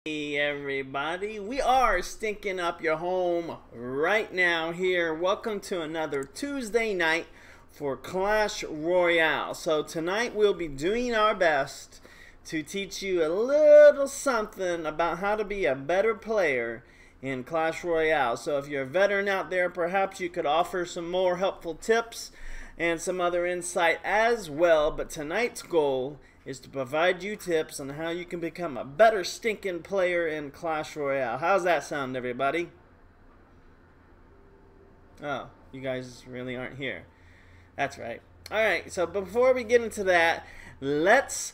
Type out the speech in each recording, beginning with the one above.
Hey everybody, we are stinking up your home right now here. Welcome to another Tuesday night for Clash Royale. So tonight we'll be doing our best to teach you a little something about how to be a better player in Clash Royale. So if you're a veteran out there, perhaps you could offer some more helpful tips and some other insight as well. But tonight's goal is to provide you tips on how you can become a better stinking player in Clash Royale. How's that sound, everybody? Oh, you guys really aren't here. That's right. Alright, so before we get into that, it's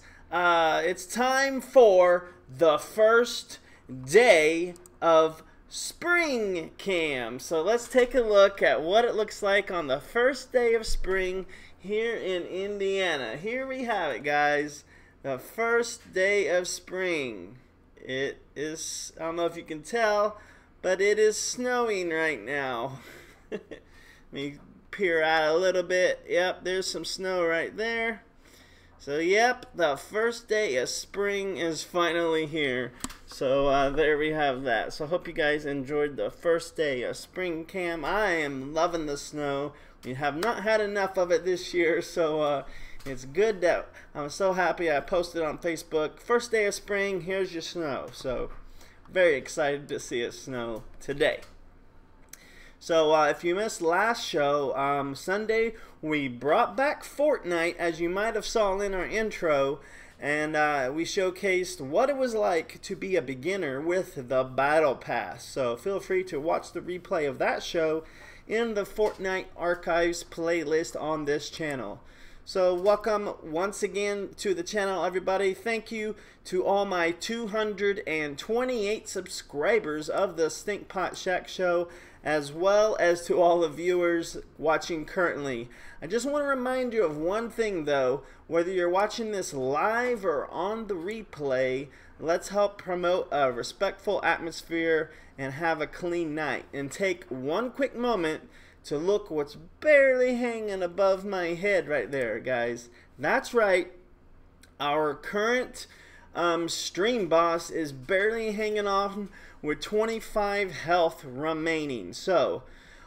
time for the first day of spring cam. So let's take a look at what it looks like on the first day of spring here in Indiana. Here we have it, guys. The first day of spring. It is, I don't know if you can tell, but it is snowing right now. Let me peer out a little bit. Yep, there's some snow right there. So yep, the first day of spring is finally here. So there we have that. So I hope you guys enjoyed the first day of spring cam. I am loving the snow. We have not had enough of it this year, so it's good that I'm so happy I posted on Facebook. First day of spring, here's your snow. So very excited to see it snow today. So if you missed last show, Sunday we brought back Fortnite, as you might have saw in our intro, and we showcased what it was like to be a beginner with the Battle Pass. So feel free to watch the replay of that show in the Fortnite Archives playlist on this channel. So welcome once again to the channel, everybody. Thank you to all my 228 subscribers of the Stinkpot Shack Show, as well as to all the viewers watching currently. I just want to remind you of one thing though, whether you're watching this live or on the replay, let's help promote a respectful atmosphere and have a clean night. And take one quick moment to look what's barely hanging above my head right there, guys. That's right, our current stream boss is barely hanging on with 25 health remaining. So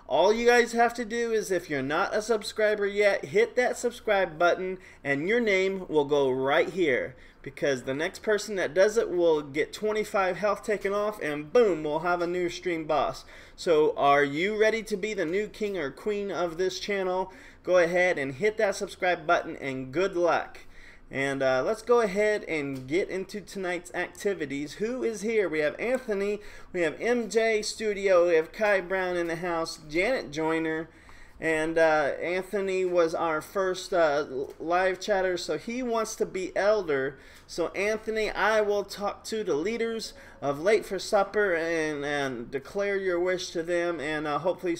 all you guys have to do is, if you're not a subscriber yet, hit that subscribe button and your name will go right here, because the next person that does it will get 25 health taken off, and boom, we'll have a new stream boss. So are you ready to be the new king or queen of this channel? Go ahead and hit that subscribe button, and good luck. And let's go ahead and get into tonight's activities. Who is here? We have Anthony, we have MJ Studio, we have Kai Brown in the house, Janet Joyner, and Anthony was our first live chatter, so he wants to be elder. So Anthony, I will talk to the leaders of Late for Supper and declare your wish to them, and hopefully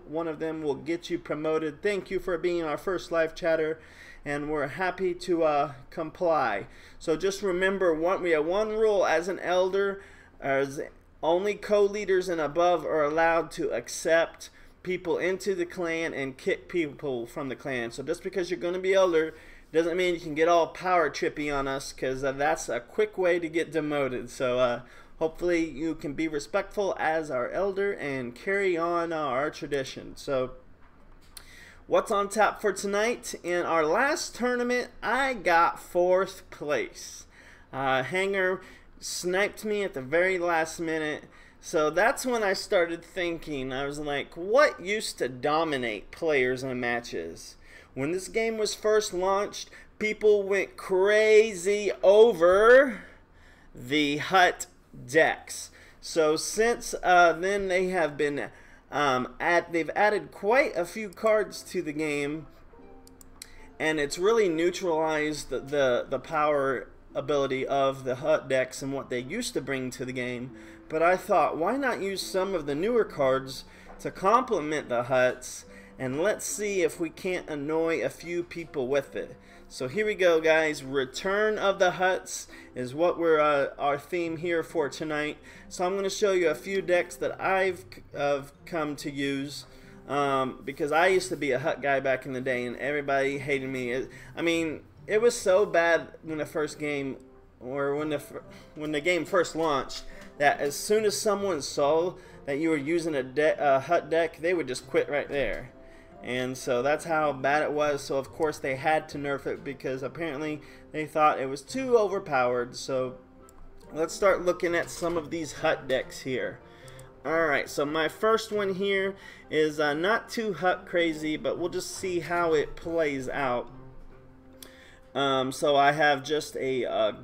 one of them will get you promoted. Thank you for being our first live chatter, and we're happy to comply. So just remember, we have one rule as an elder, as only co-leaders and above are allowed to accept people into the clan and kick people from the clan. So just because you're going to be elder doesn't mean you can get all power trippy on us, because that's a quick way to get demoted. So hopefully you can be respectful as our elder and carry on our tradition. So what's on tap for tonight? In our last tournament, I got 4th place. Hanger sniped me at the very last minute. So that's when I started thinking. I was like, what used to dominate players in matches? When this game was first launched, people went crazy over the HUT decks. So since then, they have been they've added quite a few cards to the game, and it's really neutralized the power ability of the HUT decks and what they used to bring to the game. But I thought, why not use some of the newer cards to complement the HUTs, and let's see if we can't annoy a few people with it. So here we go, guys. Return of the HUTs is what we're our theme here for tonight. So I'm going to show you a few decks that I've come to use, because I used to be a HUT guy back in the day, and everybody hated me. I mean, it was so bad when the first game or when the game first launched, that as soon as someone saw that you were using a HUT deck, they would just quit right there. And so that's how bad it was. So of course they had to nerf it because apparently they thought it was too overpowered. So let's start looking at some of these HUT decks here. Alright, so my first one here is not too HUT crazy, but we'll just see how it plays out. So I have just a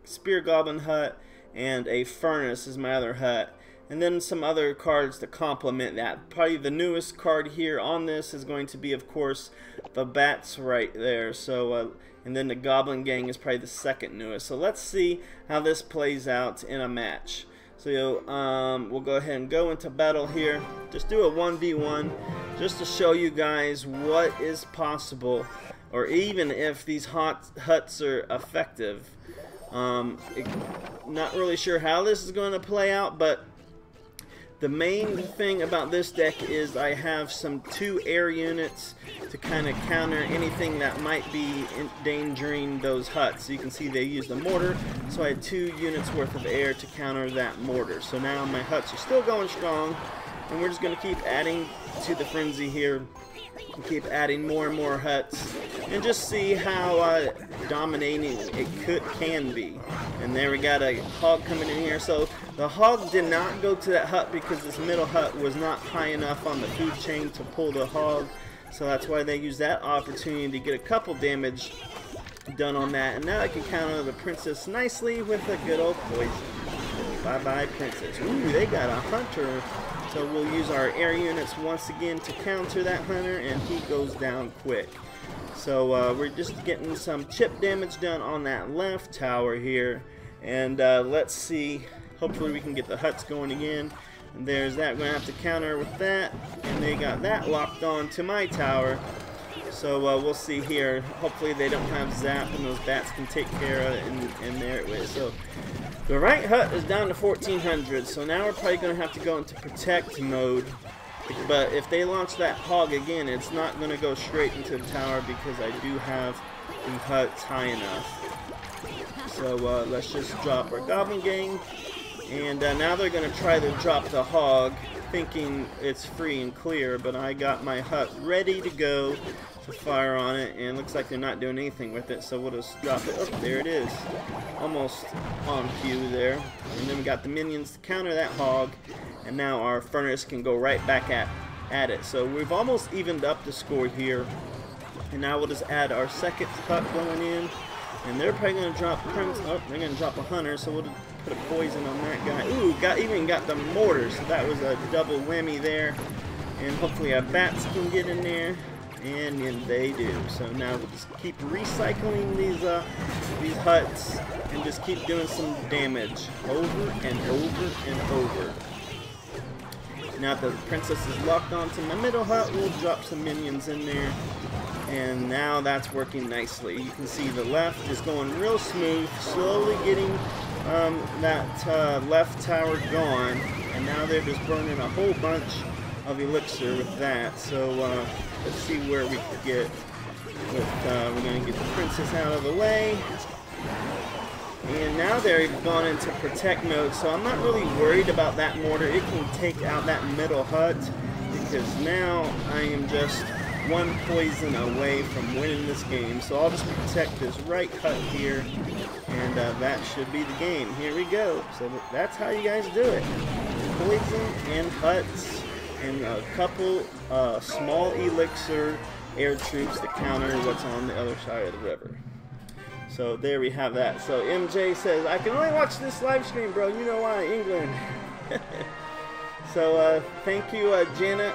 Spear Goblin HUT and a Furnace is my other HUT. And then some other cards to complement that. Probably the newest card here on this is going to be, of course, the Bats right there. So, and then the Goblin Gang is probably the second newest. So let's see how this plays out in a match. So we'll go ahead and go into battle here. Just do a 1v1 just to show you guys what is possible, or even if these HUTs are effective. Not really sure how this is going to play out, but the main thing about this deck is I have some 2 air units to kind of counter anything that might be endangering those HUTs. So you can see they used a mortar, so I had 2 units worth of air to counter that mortar. So now my HUTs are still going strong, and we're just going to keep adding to the frenzy here. Keep adding more and more HUTs and just see how dominating it can be. And there we got a hog coming in here. So the hog did not go to that HUT because this middle HUT was not high enough on the food chain to pull the hog. So that's why they used that opportunity to get a couple damage done on that. And now I can counter the princess nicely with a good old poison. Bye bye princess. Ooh, they got a hunter. So we'll use our air units once again to counter that hunter, and he goes down quick. So we're just getting some chip damage done on that left tower here. And let's see, hopefully we can get the HUTs going again. And there's that, we're going to have to counter with that. And they got that locked on to my tower. So we'll see here. Hopefully they don't have zap and those bats can take care of it, and there it is. So the right HUT is down to 1400, so now we're probably going to have to go into protect mode. But if they launch that hog again, it's not going to go straight into the tower because I do have the HUTs high enough. So let's just drop our Goblin Gang. And now they're going to try to drop the hog, thinking it's free and clear, but I got my HUT ready to go to fire on it, and it looks like they're not doing anything with it, so we'll just drop it. Oh, there it is. Almost on cue there. And then we got the minions to counter that hog, and now our furnace can go right back at it. So we've almost evened up the score here, and now we'll just add our second HUT going in, and they're probably going to drop they're going to drop a hunter, so we'll just put a poison on that guy. Ooh, even got the mortar, so that was a double whammy there. And hopefully our bats can get in there, and they do. So now we'll just keep recycling these HUTs and just keep doing some damage over and over and over. Now that the princess is locked onto my middle HUT, we'll drop some minions in there. And now that's working nicely. You can see the left is going real smooth, slowly getting that left tower gone, and now they're just burning a whole bunch of elixir with that. So let's see where we can get with, we're going to get the princess out of the way. And now they're gone into protect mode, so I'm not really worried about that mortar. It can take out that middle HUT, because now I am just one poison away from winning this game. So I'll just protect this right HUT here, and that should be the game. Here we go. So that's how you guys do it. Poison and HUTs and a couple small elixir air troops to counter what's on the other side of the river. So there we have that. So MJ says, I can only watch this live stream, bro. You know why, England. So thank you, Janet,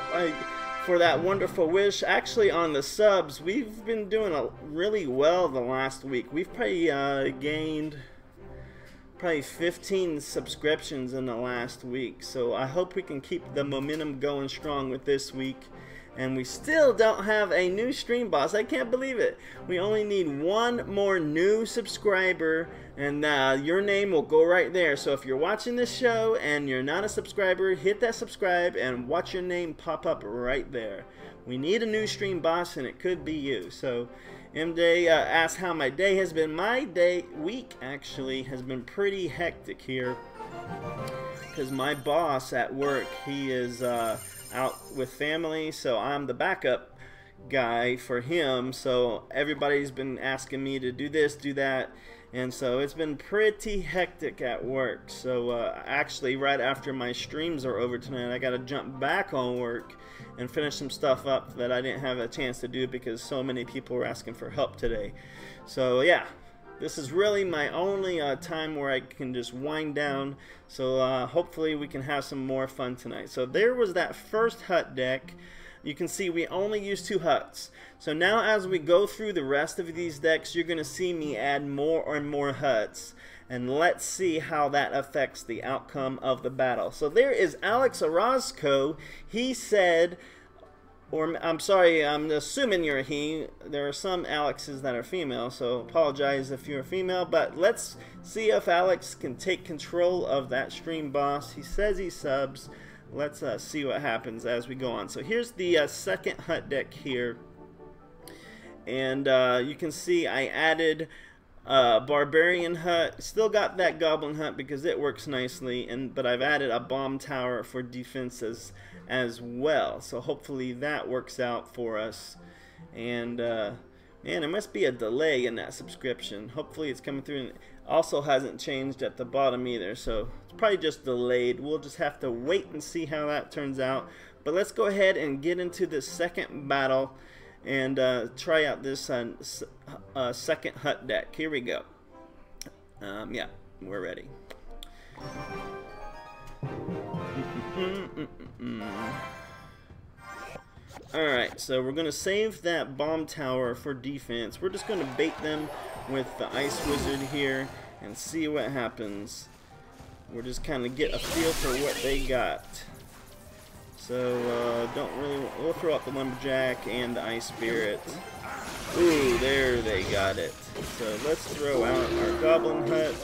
for that wonderful wish. Actually, on the subs, we've been doing really well the last week. We've probably gained 15 subscriptions in the last week. So I hope we can keep the momentum going strong with this week. And we still don't have a new stream boss. I can't believe it. We only need one more new subscriber, and your name will go right there. So if you're watching this show and you're not a subscriber, hit that subscribe and watch your name pop up right there. We need a new stream boss, and it could be you. So MJ asked how my day has been. My week actually has been pretty hectic here because my boss at work, he is out with family, so I'm the backup guy for him. So everybody's been asking me to do this, do that, and so it's been pretty hectic at work. So actually right after my streams are over tonight, I gotta jump back on work and finish some stuff up that I didn't have a chance to do because so many people were asking for help today. So yeah, this is really my only time where I can just wind down. So hopefully we can have some more fun tonight. So there was that first HUT deck. You can see we only use 2 HUTs. So now as we go through the rest of these decks, you're going to see me add more and more HUTs. And let's see how that affects the outcome of the battle. So there is Alex Orozco. He said, or I'm sorry, I'm assuming you're a he. There are some Alexes that are female, so apologize if you're a female. But let's see if Alex can take control of that stream boss. He says he subs. Let's see what happens as we go on. So here's the second HUT deck here. And you can see I added Barbarian HUT. Still got that Goblin HUT because it works nicely. But I've added a Bomb Tower for defenses as well. So hopefully that works out for us. And man, there must be a delay in that subscription. Hopefully it's coming through. And also hasn't changed at the bottom either, so it's probably just delayed. We'll just have to wait and see how that turns out. But let's go ahead and get into the second battle and try out this second HUT deck. Here we go. Yeah, we're ready. Alright, so we're going to save that Bomb Tower for defense. We're just going to bait them with the Ice Wizard here and see what happens. We're just kind of get a feel for what they got. So we'll throw out the Lumberjack and the Ice Spirit. Ooh, there they got it. So let's throw out our Goblin HUT.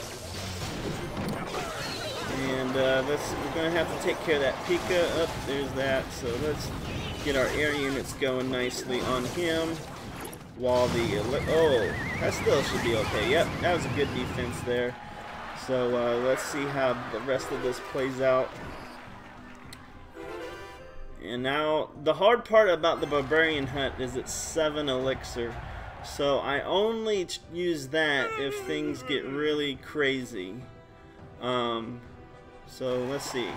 And we're going to have to take care of that Pika. Up, there's that. So let's get our air units going nicely on him. While oh, that still should be okay. Yep, that was a good defense there. So let's see how the rest of this plays out. And now the hard part about the Barbarian HUT is it's 7 elixir. So I only use that if things get really crazy. So let's see.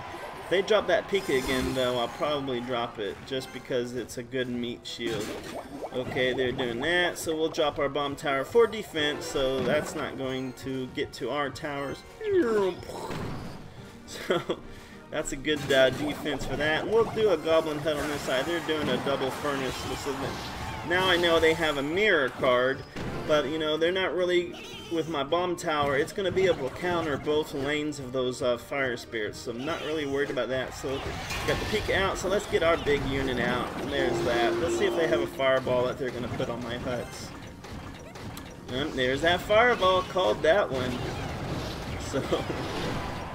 If they drop that Pika again, though, I'll probably drop it just because it's a good meat shield. Okay, they're doing that, so we'll drop our Bomb Tower for defense, so that's not going to get to our towers. So that's a good defense for that. We'll do a Goblin HUT on this side. They're doing a double furnace. Now I know they have a mirror card, but you know, they're not really, with my Bomb Tower, it's going to be able to counter both lanes of those Fire Spirits, so I'm not really worried about that. So got the Pika out, so let's get our big unit out, and there's that. Let's see if they have a Fireball that they're going to put on my HUTs. There's that Fireball, called that one. So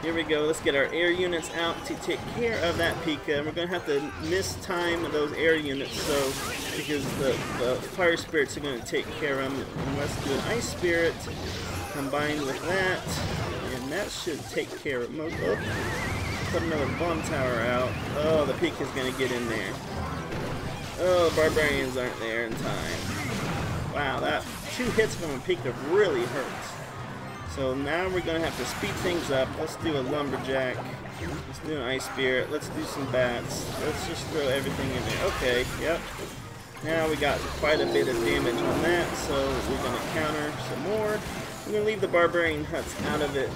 here we go. Let's get our air units out to take care of that Pika. We're going to have to mistime those air units because the Fire Spirits are going to take care of them. And let's do an Ice Spirit combined with that. And that should take care of most. Oh, put another Bomb Tower out. Oh, the Pika's going to get in there. Oh, Barbarians aren't there in time. Wow, that 2 hits from a Pika really hurts. So now we're going to have to speed things up. Let's do a Lumberjack. Let's do an Ice Spirit. Let's do some Bats. Let's just throw everything in there. Okay, yep. Now we got quite a bit of damage on that, so we're going to counter some more. We're going to leave the Barbarian HUTs out of it,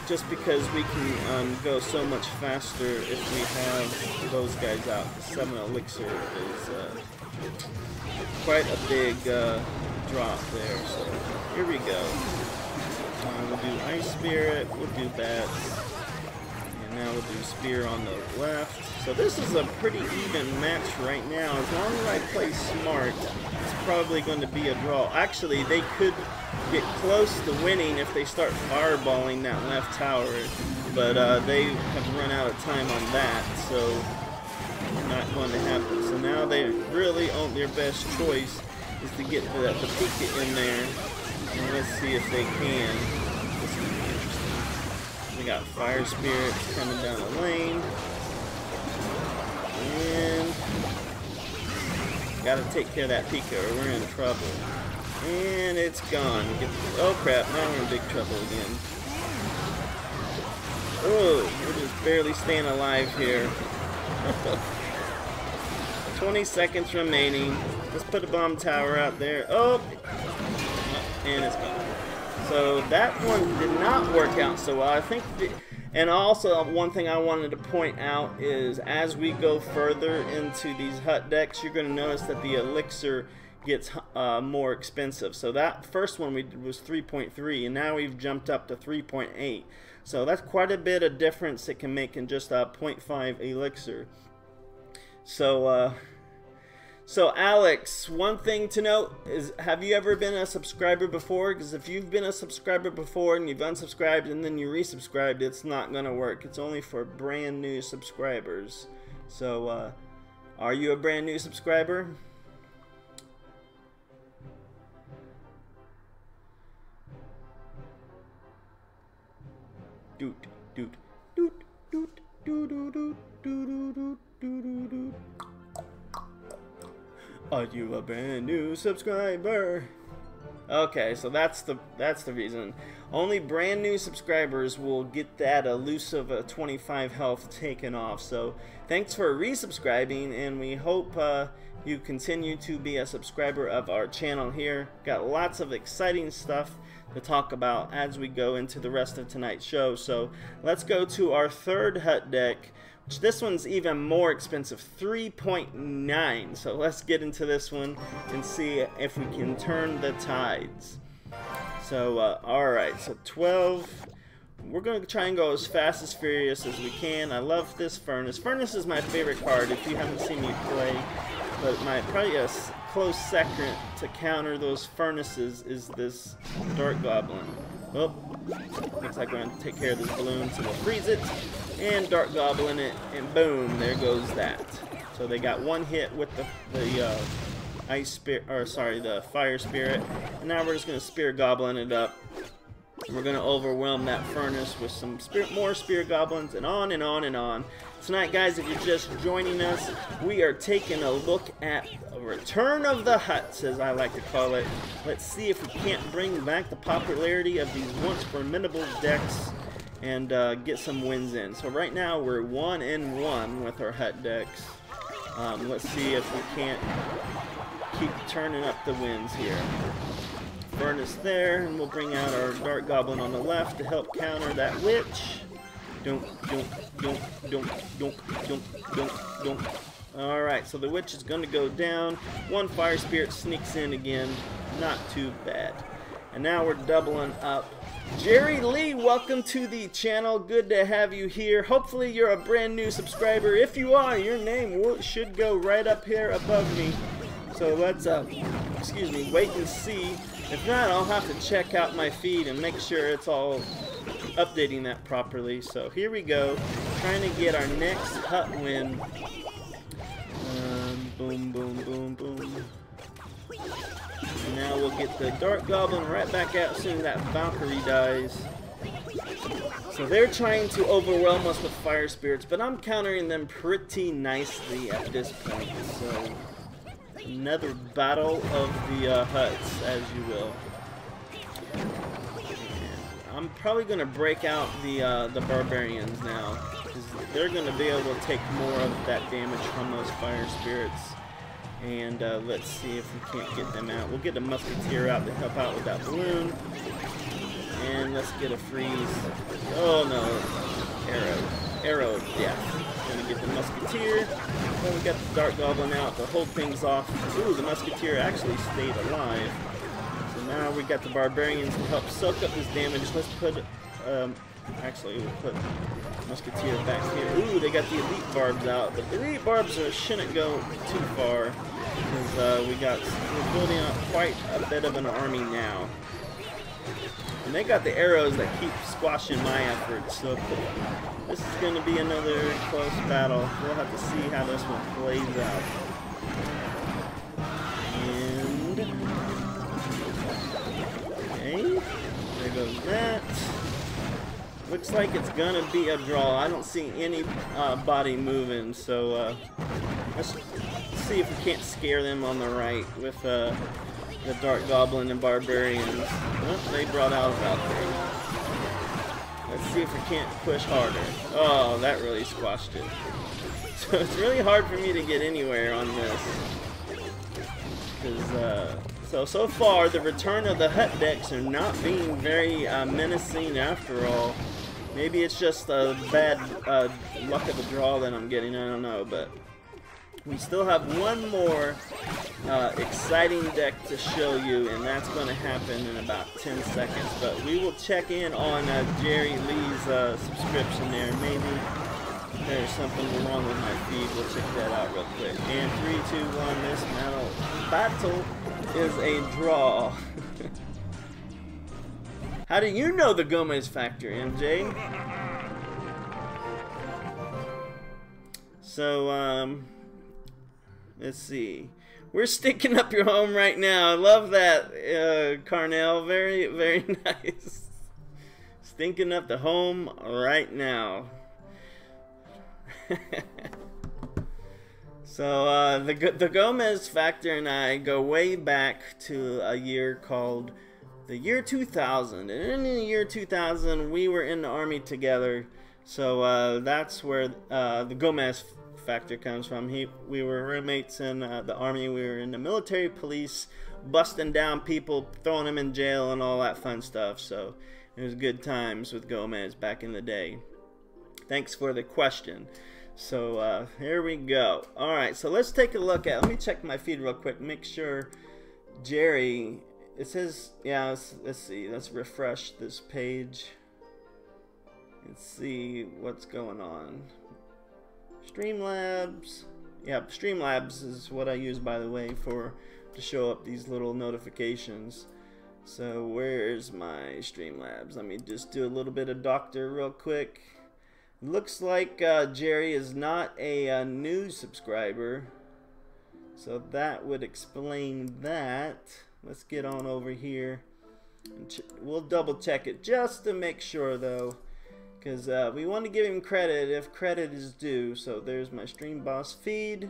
just because we can go so much faster if we have those guys out. The 7 elixir is quite a big drop there, so here we go. We'll do Ice Spirit, we'll do Bats, and now we'll do Spear on the left. So this is a pretty even match right now. As long as I play smart, it's probably going to be a draw. Actually, they could get close to winning if they start fireballing that left tower, but they have run out of time on that, so not going to happen. So now they really own their best choice is to get the Pika in there. And let's see if they can. This is gonna be interesting. We got Fire Spirits coming down the lane. And gotta take care of that Pika or we're in trouble. And it's gone. Oh crap, now we're in big trouble again. Oh, we're just barely staying alive here. 20 seconds remaining. Let's put a bomb tower out there. Oh, and it's gone. So that one did not work out so well. I think, and also one thing I wanted to point out is as we go further into these HUT decks, you're going to notice that the elixir gets more expensive. So that first one we did was 3.3, and now we've jumped up to 3.8. So that's quite a bit of difference it can make in just a 0.5 elixir. So, so Alex, one thing to note is, have you ever been a subscriber before? Because if you've been a subscriber before and you've unsubscribed and then you resubscribed, it's not going to work. It's only for brand new subscribers. So, are you a brand new subscriber? Doot, doot, doot, doot, doot, doot, doot, doot, doot, doot, doot. Are you a brand new subscriber? Okay, so that's the reason. Only brand new subscribers will get that elusive 25 health taken off. So thanks for resubscribing, and we hope you continue to be a subscriber of our channel here. Got lots of exciting stuff to talk about as we go into the rest of tonight's show. So let's go to our third HUT deck, which this one's even more expensive, 3.9. So let's get into this one and see if we can turn the tides. So alright, so 12. We're going to try and go as fast as furious as we can. I love this Furnace. Furnace is my favorite card if you haven't seen me play, but my probably a close second to counter those furnaces is this Dark Goblin. Oh, looks like we're going to take care of this balloon, so we'll freeze it and Dark Goblin it, and boom, there goes that. So they got one hit with the ice spirit, or sorry, the fire spirit, and now we're just going to spear goblin it up. We're going to overwhelm that furnace with some more spear goblins, and on and on and on. Tonight, guys, if you're just joining us, we are taking a look at a return of the HUTS, as I like to call it. Let's see if we can't bring back the popularity of these once formidable decks and get some wins in. So right now, we're 1-1 with our HUT decks. Let's see if we can't keep turning up the wins here. Furnace there, and we'll bring out our Dark Goblin on the left to help counter that witch. Dunk, dunk, dunk, dunk, dunk, dunk, dunk, dunk. Alright, so the witch is going to go down. One fire spirit sneaks in again. Not too bad. And now we're doubling up. Jerry Lee, welcome to the channel. Good to have you here. Hopefully you're a brand new subscriber. If you are, your name should go right up here above me. So let's, excuse me, wait and see. If not, I'll have to check out my feed and make sure it's all updating that properly. So here we go, trying to get our next HUT win. Boom, boom, boom, boom. And now we'll get the Dark Goblin right back out as soon as that Valkyrie dies. So they're trying to overwhelm us with fire spirits, but I'm countering them pretty nicely at this point. So another battle of the HUTS, as you will. And I'm probably going to break out the barbarians now, because they're going to be able to take more of that damage from those fire spirits. And let's see if we can't get them out. We'll get a musketeer out to help out with that balloon. And let's get a freeze. Oh no, arrow of death. Gonna get the musketeer. Then we got the Dark Goblin out to hold things off. Ooh, the musketeer actually stayed alive. So now we got the barbarians to help soak up this damage. Let's put, actually we'll put musketeer back here. Ooh, they got the elite barbs out, but the elite barbs shouldn't go too far because we're building up quite a bit of an army now. And they got the arrows that keep squashing my efforts, so this is going to be another close battle. We'll have to see how this one plays out. And Looks like it's gonna be a draw. I don't see any body moving, so let's see if we can't scare them on the right with the Dark Goblin and Barbarians. Oh, they brought out a Valkyrie. Let's see if we can't push harder. Oh, that really squashed it. So it's really hard for me to get anywhere on this. Because, so far, the return of the HUT decks are not being very menacing after all. Maybe it's just a bad luck of the draw that I'm getting, I don't know, but we still have one more exciting deck to show you, and that's going to happen in about 10 seconds. But we will check in on Jerry Lee's subscription there. Maybe there's something wrong with my feed. We'll check that out real quick. And 3, 2, 1, this battle is a draw. How do you know the Gomez factor, MJ? So, let's see. We're stinking up your home right now. I love that, Carnell. Very, very nice. Stinking up the home right now. So, the Gomez factor and I go way back to a year called the year 2000, and in the year 2000 we were in the army together, so that's where the Gomez factor comes from. We were roommates in the army. We were in the military police, busting down people, throwing them in jail and all that fun stuff, so it was good times with Gomez back in the day. Thanks for the question. So here we go. Alright, so let's take a look at, let me check my feed real quick, make sure Jerry, it says, yeah, let's see, let's refresh this page. Let's see what's going on. Streamlabs. Yeah, Streamlabs is what I use, by the way, to show up these little notifications. So where's my Streamlabs? Let me just do a little bit of doctor real quick. Looks like Jerry is not a new subscriber. So that would explain that. Let's get on over here. And we'll double check it just to make sure though, because we want to give him credit if credit is due. So there's my Stream Boss feed,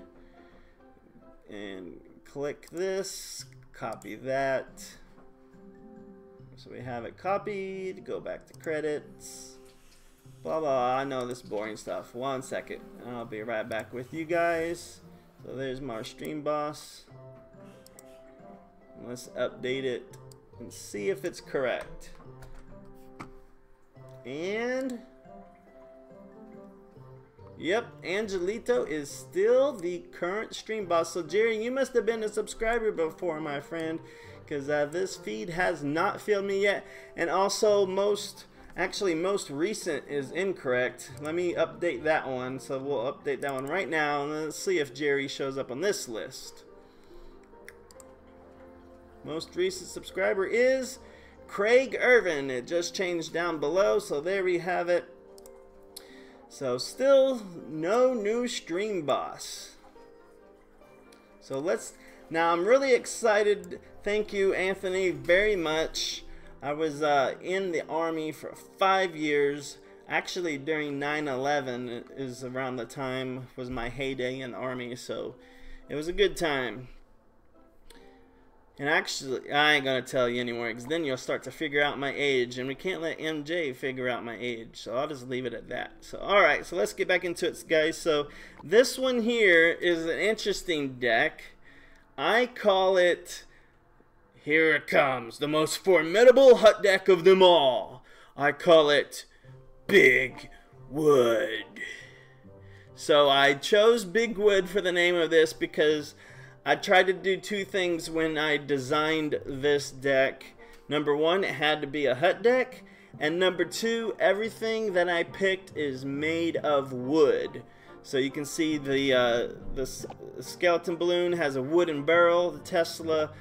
and click this, copy that, so we have it copied. Go back to credits, blah blah. I know this boring stuff. 1 second, I'll be right back with you guys. So there's my Stream Boss. Let's update it and see if it's correct. And yep, Angelito is still the current Stream Boss. So Jerry, you must have been a subscriber before, my friend, because this feed has not failed me yet. And also most recent is incorrect. Let me update that one. So we'll update that one right now, and let's see if Jerry shows up on this list. Most recent subscriber is Craig Irvin. It just changed down below, so there we have it. So still no new Stream Boss. So now I'm really excited. Thank you, Anthony, very much. I was in the army for 5 years. Actually, during 9/11 is around the time was my heyday in the army, so it was a good time. And actually, I ain't gonna tell you anymore, because then you'll start to figure out my age, and we can't let MJ figure out my age, so I'll just leave it at that. So alright, so let's get back into it, guys. So this one here is an interesting deck. I call it, here it comes, the most formidable HUT deck of them all. I call it Big Wood. So I chose Big Wood for the name of this because I tried to do two things when I designed this deck. Number one, it had to be a HUT deck, and number two, everything that I picked is made of wood. So you can see the skeleton balloon has a wooden barrel. The Tesla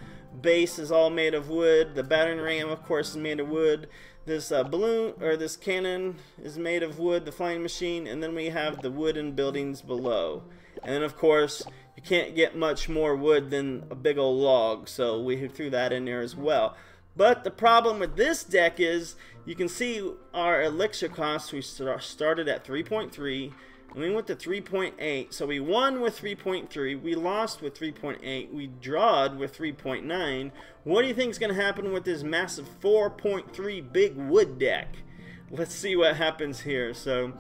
base is all made of wood. The battering ram, of course, is made of wood. This balloon, or this cannon, is made of wood. The flying machine, and then we have the wooden buildings below. And then, of course, you can't get much more wood than a big old log, so we threw that in there as well. But the problem with this deck is, you can see our elixir costs. We started at 3.3, and we went to 3.8. So we won with 3.3, we lost with 3.8, we drawed with 3.9. What do you think is going to happen with this massive 4.3 big wood deck? Let's see what happens here. So,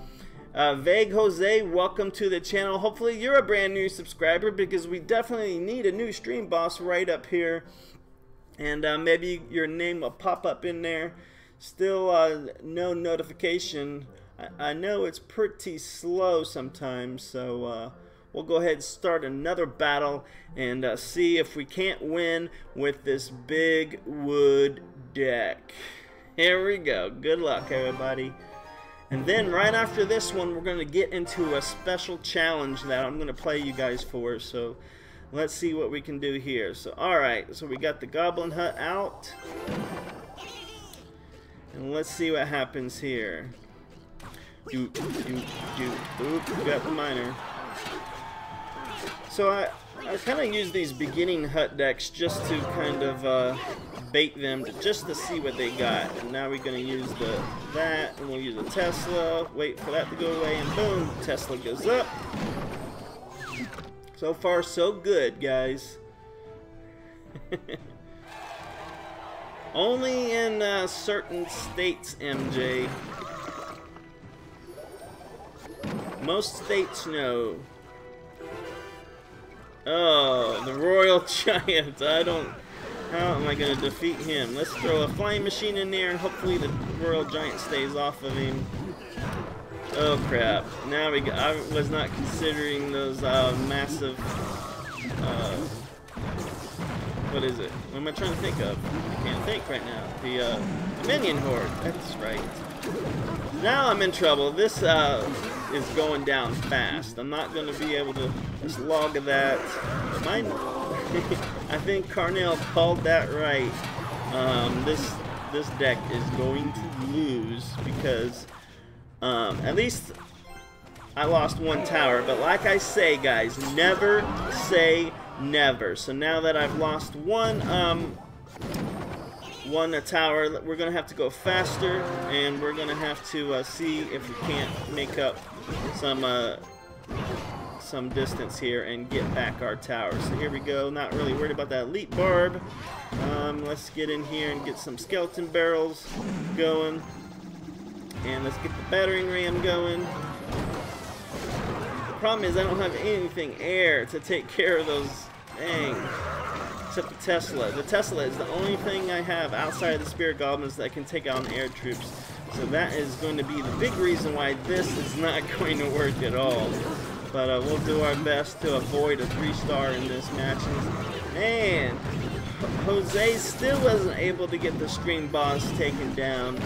Vague Jose, welcome to the channel. Hopefully you're a brand new subscriber, because we definitely need a new stream boss right up here. And maybe your name will pop up in there. Still no notification. I know it's pretty slow sometimes, so we'll go ahead and start another battle and see if we can't win with this big wood deck. Here we go. Good luck, everybody. And then right after this one, we're going to get into a special challenge that I'm going to play you guys for. So let's see what we can do here. So, alright, so we got the Goblin Hut out. And let's see what happens here. Oop, we got the miner. So I kind of use these beginning hut decks just to kind of bait them, just to see what they got. And now we're going to use that, and we'll use a Tesla, wait for that to go away, and boom, Tesla goes up. So far, so good, guys. Only in certain states, MJ. Most states no. Oh, the Royal Giant. How am I going to defeat him? Let's throw a flying machine in there, and hopefully the Royal Giant stays off of him. Oh crap. Now I was not considering those massive, what is it? What am I trying to think of? I can't think right now. The minion horde. That's right. Now I'm in trouble. This is going down fast. I'm not going to be able to just log that. I think Carnell called that right. This deck is going to lose because at least I lost one tower. But like I say, guys, never say never. So now that I've lost one tower, we're gonna have to go faster, and we're gonna have to see if we can't make up some distance here and get back our tower. So here we go. Not really worried about that elite barb. Let's get in here and get some skeleton barrels going, and let's get the battering ram going. The problem is I don't have anything air to take care of those. Dang. Except the Tesla. The Tesla is the only thing I have outside of the Spirit Goblins that can take out air troops. So that is going to be the big reason why this is not going to work at all. But we'll do our best to avoid a 3-star in this match. Man, Jose still wasn't able to get the stream boss taken down.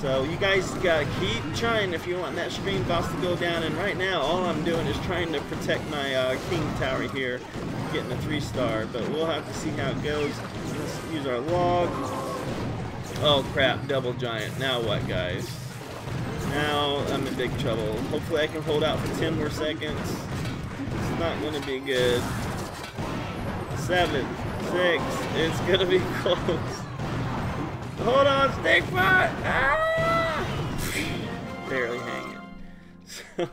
So you guys gotta keep trying if you want that stream boss to go down. And right now, all I'm doing is trying to protect my King Tower here, getting a 3-star. But we'll have to see how it goes. Let's use our log. Oh crap, double giant. Now what, guys? Now I'm in big trouble. Hopefully I can hold out for 10 more seconds. It's not gonna be good. 7, 6. It's gonna be close. Hold on, Stinkpot! Ah! Barely hanging. So,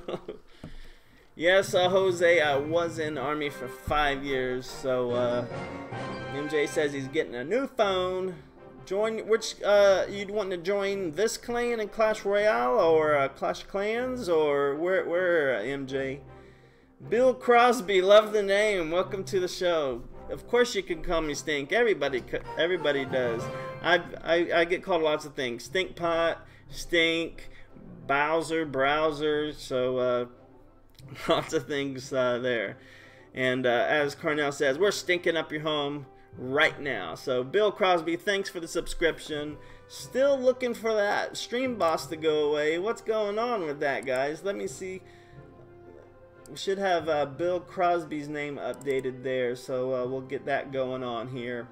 yes, Jose, I was in Army for 5 years. So MJ says he's getting a new phone. Join which you'd want to join this clan in Clash Royale or Clash Clans, or where MJ? Bill Crosby, love the name. Welcome to the show. Of course you can call me Stink. Everybody does. I get called lots of things. Stinkpot, Stink, Bowser, Browser. So lots of things there. And as Carnell says, we're stinking up your home right now. So Bill Crosby, thanks for the subscription. Still looking for that stream boss to go away. What's going on with that, guys? Let me see. We should have Bill Crosby's name updated there, so we'll get that going on here.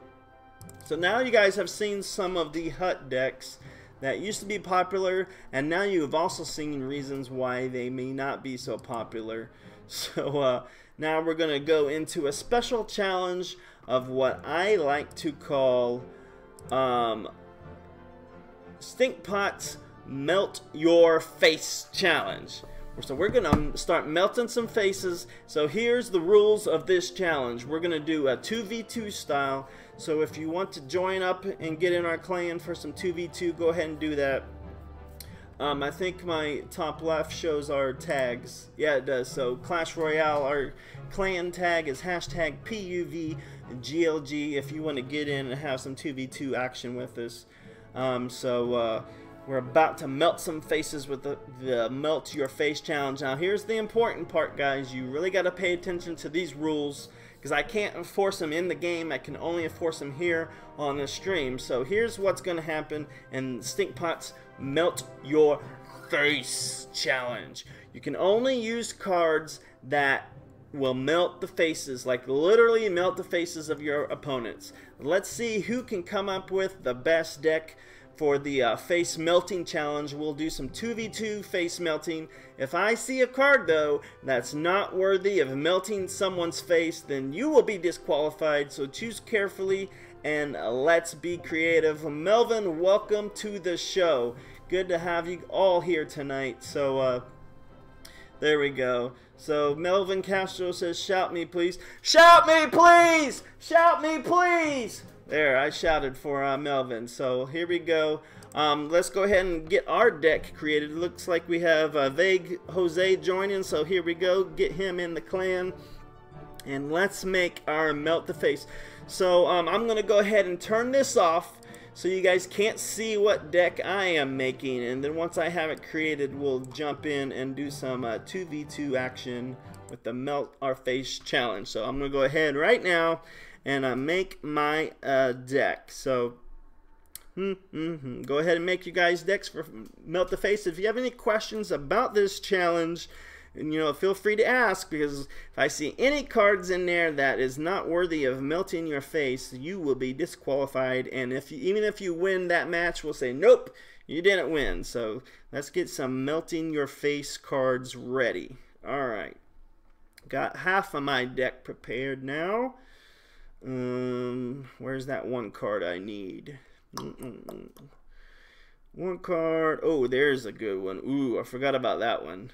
So now you guys have seen some of the hut decks that used to be popular, and now you have also seen reasons why they may not be so popular. So now we're going to go into a special challenge of what I like to call Stinkpot's Melt Your Face Challenge. So we're gonna start melting some faces. So here's the rules of this challenge. We're gonna do a 2v2 style. So if you want to join up and get in our clan for some 2v2, go ahead and do that. I think my top left shows our tags. Yeah, it does. So Clash Royale, our clan tag is hashtag PUVGLG if you want to get in and have some 2v2 action with us. We're about to melt some faces with the Melt Your Face Challenge. Now here's the important part, guys. You really got to pay attention to these rules, because I can't enforce them in the game. I can only enforce them here on the stream. So here's what's going to happen in Stinkpot's Melt Your Face Challenge. You can only use cards that will melt the faces, like literally melt the faces of your opponents. Let's see who can come up with the best deck for the face melting challenge. We'll do some 2v2 face melting. If I see a card though that's not worthy of melting someone's face, then you will be disqualified. So choose carefully and let's be creative. Melvin, welcome to the show. Good to have you all here tonight. So there we go. So Melvin Castro says, shout me please. Shout me please! Shout me please! There, I shouted for Melvin. So here we go. Let's go ahead and get our deck created. It looks like we have Vague Jose joining. So here we go. Get him in the clan. And let's make our Melt the Face. So I'm going to go ahead and turn this off so you guys can't see what deck I am making. And then once I have it created, we'll jump in and do some 2v2 action with the Melt Our Face Challenge. So I'm going to go ahead right now and make my deck. So go ahead and make you guys decks for Melt the Face. If you have any questions about this challenge, and feel free to ask, because if I see any cards in there that is not worthy of melting your face, you will be disqualified. And even if you win that match, we'll say nope, you didn't win. So let's get some melting your face cards ready. All right, got half of my deck prepared now. Where's that one card I need? One card. Oh, there's a good one. Ooh, I forgot about that one.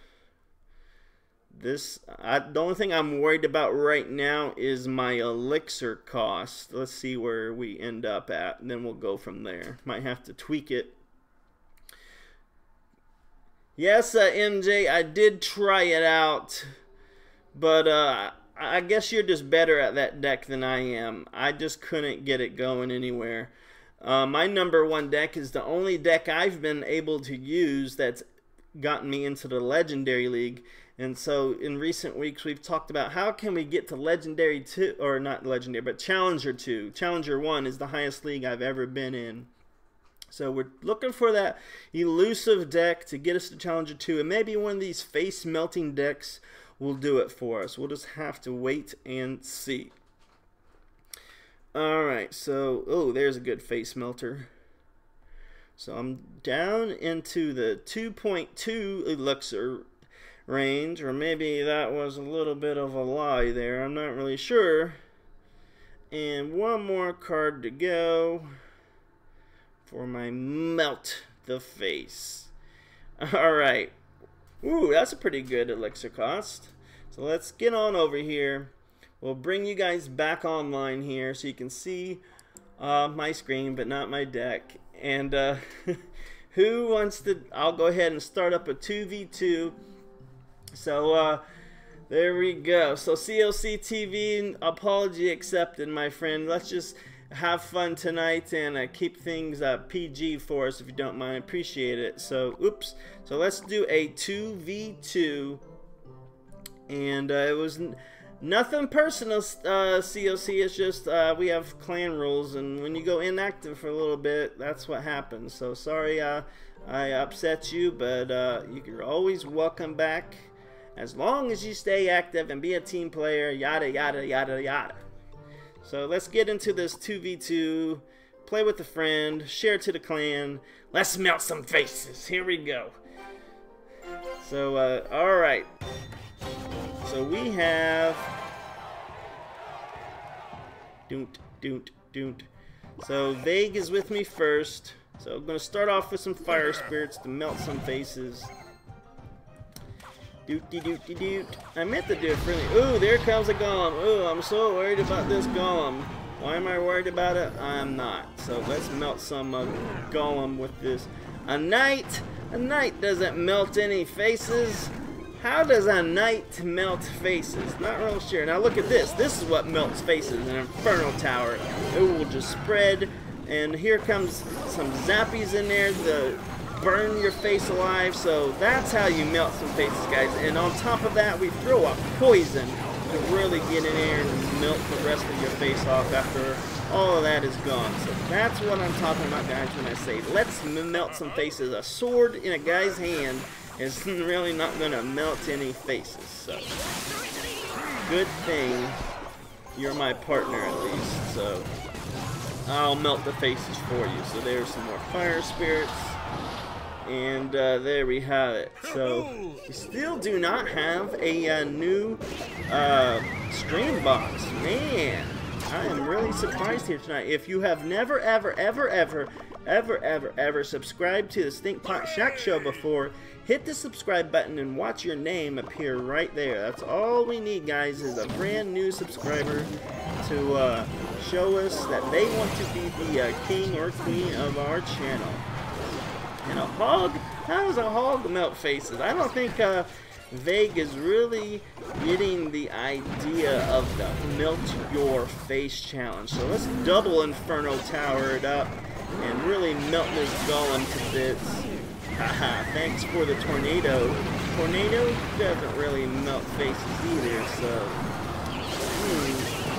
The only thing I'm worried about right now is my elixir cost. Let's see where we end up at, and then we'll go from there. Might have to tweak it. Yes, MJ, I did try it out, but I guess you're just better at that deck than I am. I just couldn't get it going anywhere. My #1 deck is the only deck I've been able to use that's gotten me into the Legendary League. And so in recent weeks we've talked about how can we get to Legendary 2, or not Legendary, but Challenger 2. Challenger 1 is the highest league I've ever been in. So we're looking for that elusive deck to get us to Challenger 2, and maybe one of these face melting decks will do it for us. We'll just have to wait and see. Alright, so, oh, there's a good face melter. So I'm down into the 2.2 elixir range, or maybe that was a little bit of a lie there. I'm not really sure. And one more card to go for my Melt the Face. Alright. Ooh, that's a pretty good elixir cost. So let's get on over here. We'll bring you guys back online here so you can see my screen, but not my deck. And who wants to... I'll go ahead and start up a 2v2. So there we go. So COC TV, apology accepted, my friend. Let's just have fun tonight and keep things PG for us, if you don't mind. Appreciate it. So oops. So let's do a 2v2, and it was nothing personal, COC. It's just we have clan rules, and when you go inactive for a little bit, that's what happens. So sorry I upset you, but you're always welcome back as long as you stay active and be a team player, yada yada yada yada. So let's get into this 2v2, play with a friend, share to the clan. Let's melt some faces. Here we go. So alright, so we have So Vague is with me first. So I'm gonna start off with some fire spirits to melt some faces. Doot-de-doot-de-doot. I meant to do it friendly. Ooh, there comes a golem. Ooh, I'm so worried about this golem. Why am I worried about it? I'm not. So let's melt some golem with this. A knight? A knight doesn't melt any faces. How does a knight melt faces? Not real sure. Now look at this. This is what melts faces. An inferno tower. It will just spread. And here comes some zappies in there to burn your face alive. So that's how you melt some faces, guys. And on top of that, we throw a poison to really get in there and melt the rest of your face off after all of that is gone. So that's what I'm talking about, guys, when I say let's melt some faces. A sword in a guy's hand is really not going to melt any faces. So good thing you're my partner at least. So I'll melt the faces for you. So there's some more fire spirits. And there we have it. So we still do not have a new stream box. Man, I am really surprised here tonight. If you have never, ever subscribed to the Stinkpot Shack Show before, hit the subscribe button and watch your name appear right there. That's all we need, guys, is a brand new subscriber to show us that they want to be the king or queen of our channel. And a hog? How does a hog melt faces? I don't think Vague is really getting the idea of the melt your face challenge. So let's double Inferno Tower it up and really melt this golem to bits. Haha, thanks for the tornado. Tornado doesn't really melt faces either, so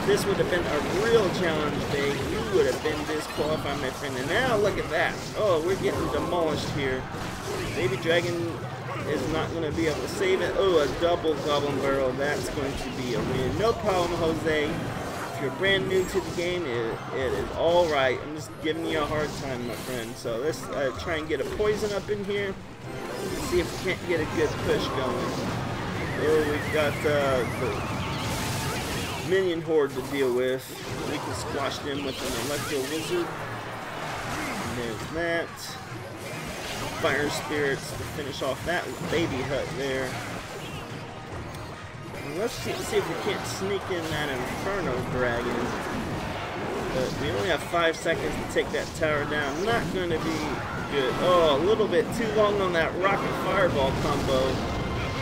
this would have been a real challenge, Vague. You would have been disqualified, my friend. And now look at that. Oh, we're getting demolished here. Baby Dragon is not going to be able to save it. Oh, a double Goblin Barrel. That's going to be a win. No problem, Jose. If you're brand new to the game, it is alright. I'm just giving you a hard time, my friend. So let's try and get a poison up in here. Let's see if we can't get a good push going. Oh, we've got the minion horde to deal with. We can squash them with an electro wizard. And there's that. Fire spirits to finish off that baby hut there. And let's see if we can't sneak in that inferno dragon. But we only have 5 seconds to take that tower down. Not going to be good. Oh, a little bit too long on that rocket fireball combo.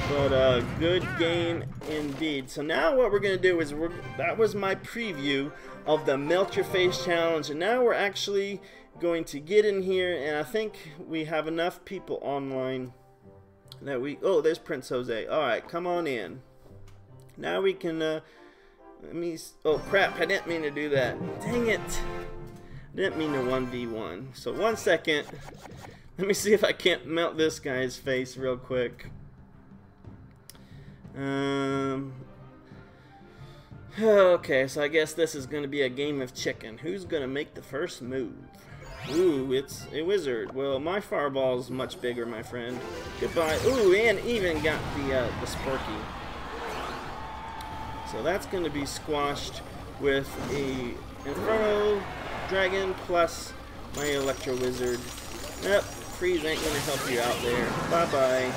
But good game indeed. So now what we're going to do is, that was my preview of the Melt Your Face Challenge. And now we're actually going to get in here. And I think we have enough people online that we... Oh, there's Prince Jose. Alright, come on in. Now we can... let me... Oh, crap. I didn't mean to do that. Dang it. I didn't mean to 1v1. So 1 second. Let me see if I can't melt this guy's face real quick. Okay, so I guess this is going to be a game of chicken. Who's going to make the first move? Ooh, it's a wizard. Well, my fireball is much bigger, my friend. Goodbye. Ooh, and even got the Sparky. So that's going to be squashed with a Inferno Dragon plus my Electro Wizard. Yep, Freeze ain't going to help you out there. Bye-bye.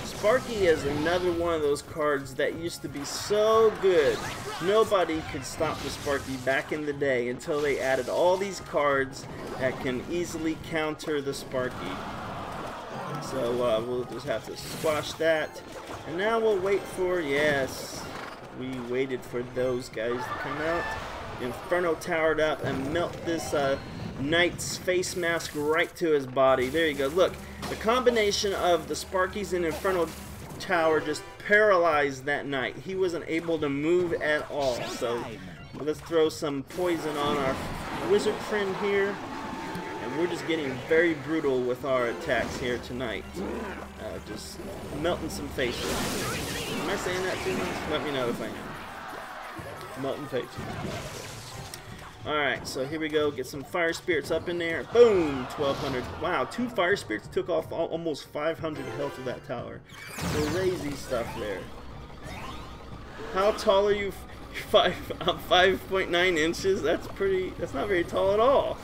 Sparky is another one of those cards that used to be so good. Nobody could stop the Sparky back in the day until they added all these cards that can easily counter the Sparky. So we'll just have to squash that. And now we'll wait for, yes, we waited for those guys to come out. Inferno towered up and melt this Knight's face mask right to his body. There you go. Look, the combination of the Sparkies and Inferno Tower just paralyzed that Knight. He wasn't able to move at all. So let's throw some poison on our wizard friend here. And we're just getting very brutal with our attacks here tonight. Just melting some faces. Am I saying that too much? Let me know if I am. Melting faces. Alright, so here we go. Get some fire spirits up in there. Boom! 1200. Wow, 2 fire spirits took off almost 500 health of that tower. Crazy stuff there. How tall are you? I'm 5.9 inches. That's not very tall at all.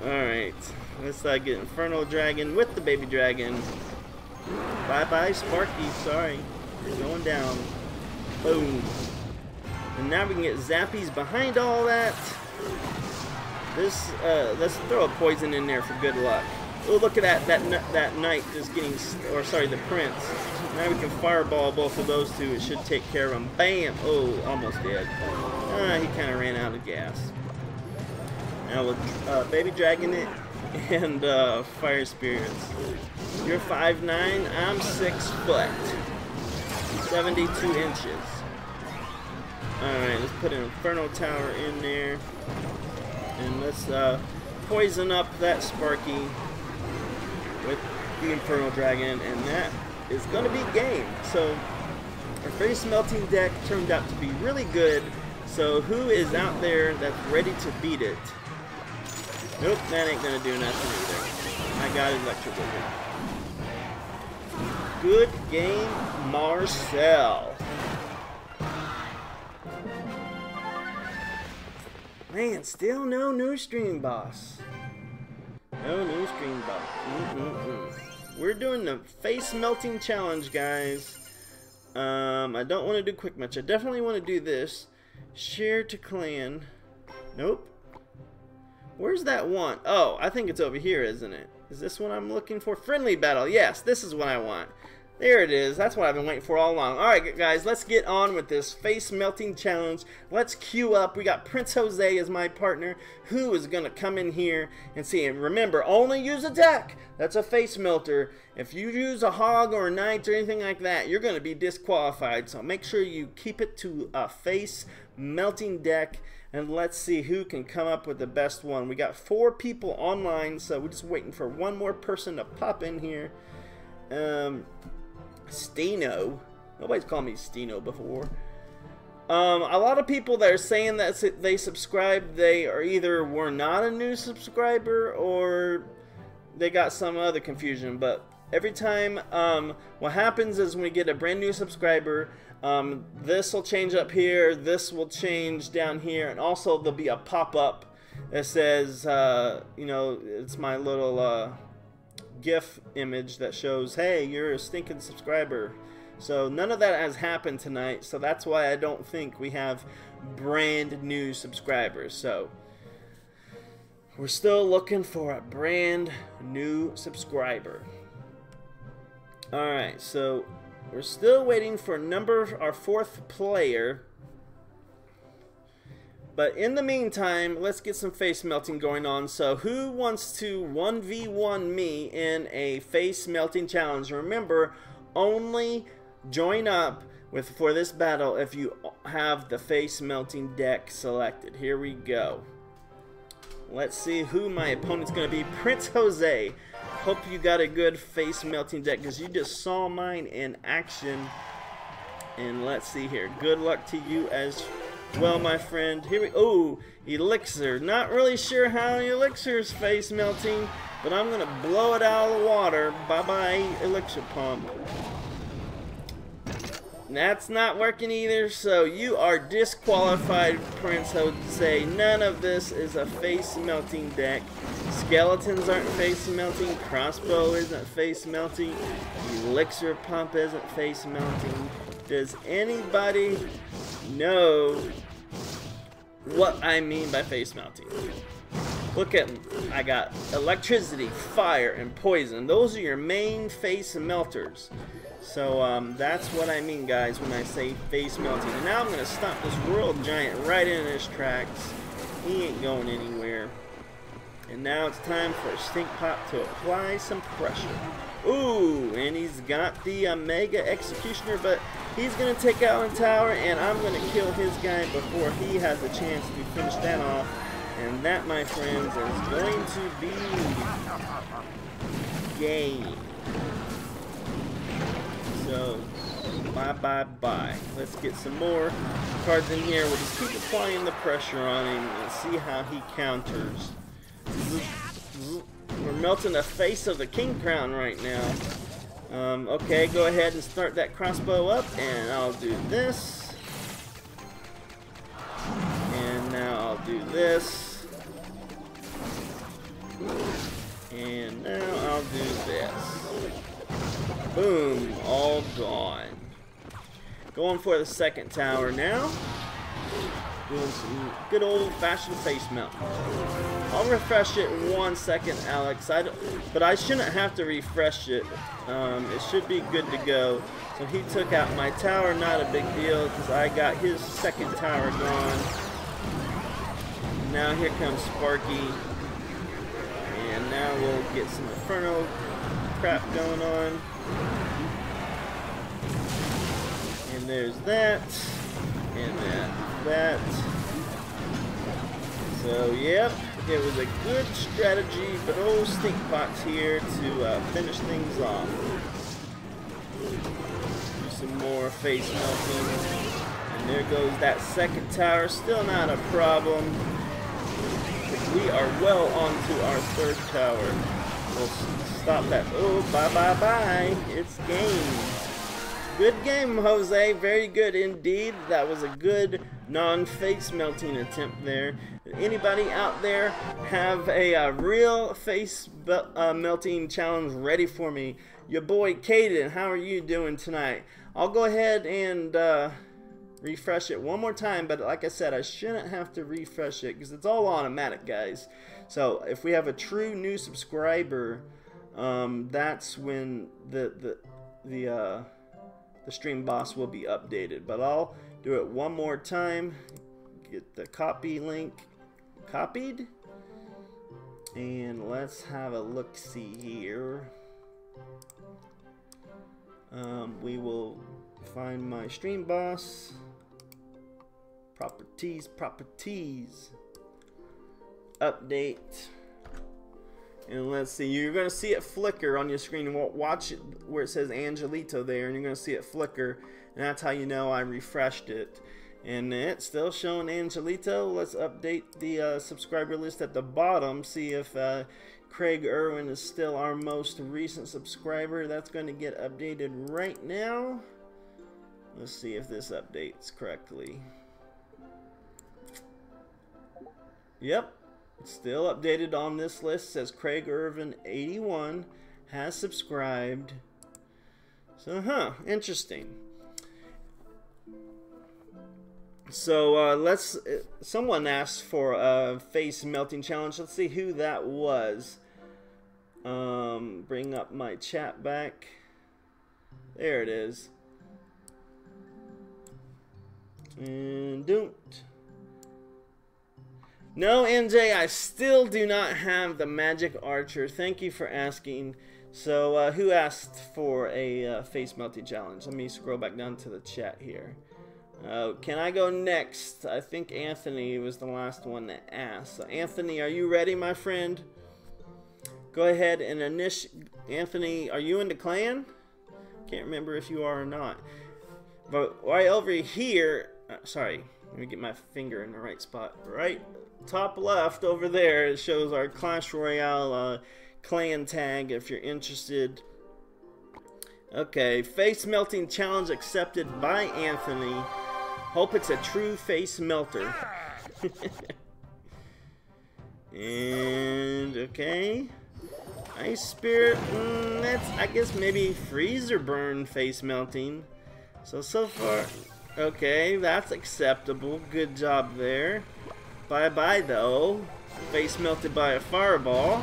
Alright. Let's get Infernal Dragon with the baby dragon. Bye-bye, Sparky. Sorry. You're going down. Boom. And now we can get zappies behind all that. Let's throw a poison in there for good luck. Oh, look at that. That knight is getting, or sorry, the prince. Now we can fireball both of those two. It should take care of them. Bam! Oh, almost dead. He kind of ran out of gas. Now we'll baby dragon it and fire spirits. You're 5'9", I'm 6 foot. 72 inches. Alright, let's put an Inferno Tower in there. And let's poison up that Sparky with the Infernal Dragon, and that is going to be game. So our face melting deck turned out to be really good. So who is out there that's ready to beat it? Nope, that ain't going to do nothing either. I got Electric Wizard. Good game, Marcel. Man, still no new stream boss. No new stream boss. We're doing the face melting challenge, guys. I don't want to do quick match. I definitely want to do this. Share to clan. Nope. Where's that one? Oh, I think it's over here, isn't it? Is this what I'm looking for? Friendly battle. Yes, this is what I want. There it is. That's what I've been waiting for all along. Alright, guys, let's get on with this face melting challenge. Let's queue up. We got Prince Jose as my partner, who is going to come in here and see. And remember, only use a deck that's a face melter. If you use a hog or a knight or anything like that, you're going to be disqualified. So make sure you keep it to a face melting deck. And let's see who can come up with the best one. We got 4 people online, so we're just waiting for one more person to pop in here. Stino. Nobody's called me Stino before. A lot of people that are saying that they subscribed, they are either were not a new subscriber or they got some other confusion. But every time, what happens is when we get a brand new subscriber, this will change up here, this will change down here, and also there'll be a pop-up that says, you know, it's my little GIF image that shows, hey, you're a stinking subscriber. So none of that has happened tonight, so that's why I don't think we have brand new subscribers. So we're still looking for a brand new subscriber. Alright, so we're still waiting for our 4th player. But in the meantime, let's get some face melting going on. So who wants to 1v1 me in a face melting challenge? Remember, only join up for this battle if you have the face melting deck selected. Here we go. Let's see who my opponent's going to be. Prince Jose. Hope you got a good face melting deck because you just saw mine in action. And let's see here. Good luck to you as well, my friend. Here we oh, Elixir. Not really sure how Elixir's face melting, but I'm gonna blow it out of the water. Bye-bye, Elixir pump. That's not working either, so you are disqualified, Prince Jose. None of this is a face melting deck. Skeletons aren't face melting. Crossbow isn't face melting. Elixir pump isn't face melting. Does anybody know what I mean by face melting? Look at them. I got electricity, fire, and poison. Those are your main face melters. So that's what I mean, guys, when I say face melting. And now I'm going to stop this world giant right in his tracks. He ain't going anywhere. And now it's time for Stinkpot to apply some pressure. Ooh, and he's got the Mega Executioner, but he's going to take out a tower, and I'm going to kill his guy before he has a chance to finish that off. And that, my friends, is going to be game. So, bye-bye-bye. Let's get some more cards in here. We'll just keep applying the pressure on him and see how he counters. We're melting the face of the King Crown right now. Okay, go ahead and start that crossbow up, and I'll do this. this. And now I'll do this. Boom, all gone. Going for the second tower now. Doing some good old-fashioned face melt. I'll refresh it in 1 second, Alex. But I shouldn't have to refresh it. It should be good to go. So he took out my tower, not a big deal, because I got his second tower gone. Now here comes Sparky. And now we'll get some Inferno crap going on. And there's that. And that. So, yep, it was a good strategy, but old Stinkpot's here to finish things off. Do some more face melting. And there goes that second tower. Still not a problem. We are well onto our third tower. We'll stop that. Oh, bye. It's game. Good game, Jose. Very good indeed. That was a good non-face melting attempt there. Anybody out there have a real face melting challenge ready for me? Your boy Caden, how are you doing tonight? I'll go ahead and refresh it one more time, but like I said, I shouldn't have to refresh it because it's all automatic, guys. So if we have a true new subscriber, that's when the stream boss will be updated. But I'll do it one more time. Get the copy link copied, and let's have a look-see here. We will find my stream boss. Properties, update, and let's see. You're gonna see it flicker on your screen. Watch it where it says Angelito there, and you're gonna see it flicker, and that's how you know I refreshed it. And it's still showing Angelito. Let's update the subscriber list at the bottom. See if Craig Irwin is still our most recent subscriber. That's going to get updated right now. Let's see if this updates correctly. Yep, it's still updated on this list. It says Craig Irvin 81 has subscribed. So, interesting. So someone asked for a face melting challenge. Let's see who that was. Bring up my chat back. There it is. And don't. No, NJ, I still do not have the magic archer. Thank you for asking. So who asked for a face melting challenge? Let me scroll back down to the chat here. Can I go next? I think Anthony was the last one to ask. So Anthony, are you ready, my friend? Go ahead and Anthony, are you in the clan? Can't remember if you are or not. But right over here, sorry, let me get my finger in the right spot. Right top left over there, it shows our Clash Royale clan tag if you're interested. Okay, face melting challenge accepted by Anthony. Hope it's a true face melter. And okay, Ice Spirit. That's, I guess, maybe freeze or burn face melting. So far, okay, that's acceptable. Good job there. Bye bye though. Face melted by a fireball.